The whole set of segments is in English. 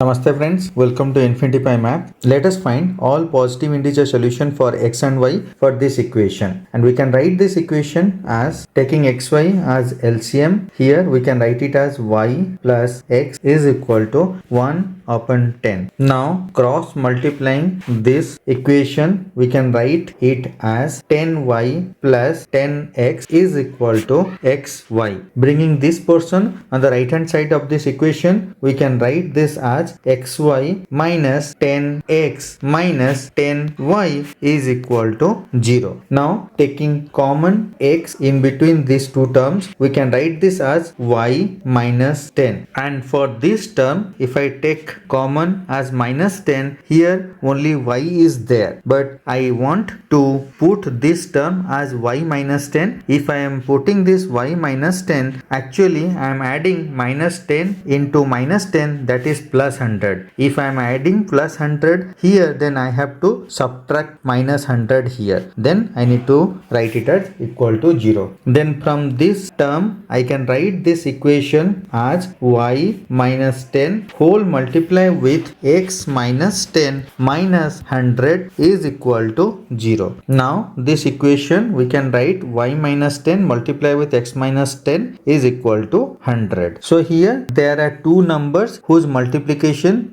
Namaste friends, welcome to infinitypimath. Let us find all positive integer solution for x and y for this equation. And we can write this equation as taking xy as LCM. Here we can write it as y plus x is equal to 1 upon 10. Now cross multiplying this equation, we can write it as 10y plus 10x is equal to xy. Bringing this portion on the right hand side of this equation, we can write this as xy minus 10x minus 10y is equal to 0. Now taking common x in between these two terms, we can write this as y minus 10. And for this term, if I take common as minus 10, here only y is there. But I want to put this term as y minus 10. If I am putting this y minus 10, actually I am adding minus 10 into minus 10, that is plus 100. If I am adding plus 100 here, then I have to subtract minus 100 here. Then I need to write it as equal to 0. Then from this term, I can write this equation as y minus 10 whole multiply with x minus 10 minus 100 is equal to 0. Now this equation we can write y minus 10 multiply with x minus 10 is equal to 100. So here there are two numbers whose multiplication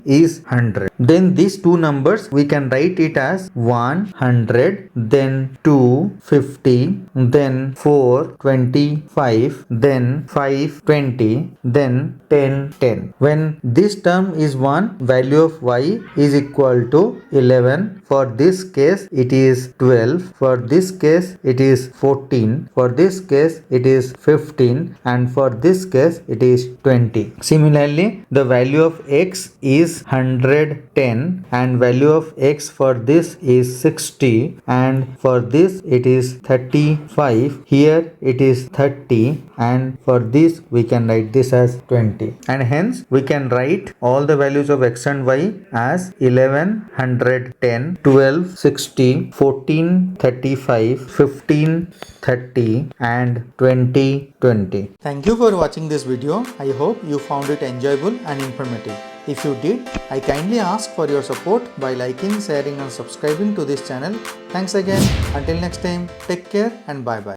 is 100. Then these two numbers we can write it as 100, then 250, then 425, then 520, then 10. When this term is 1, value of y is equal to 11. For this case it is 12. For this case it is 14. For this case it is 15. And for this case it is 20. Similarly, the value of x is 110 and value of x for this is 60 and for this it is 35. Here it is 30 and for this we can write this as 20. And hence we can write all the values of x and y as 11, 110, 12, 60, 14, 35, 15, 30 and 20, 20. Thank you for watching this video. I hope you found it enjoyable and informative. If you did, I kindly ask for your support by liking, sharing and subscribing to this channel. Thanks again. Until next time, take care and bye bye.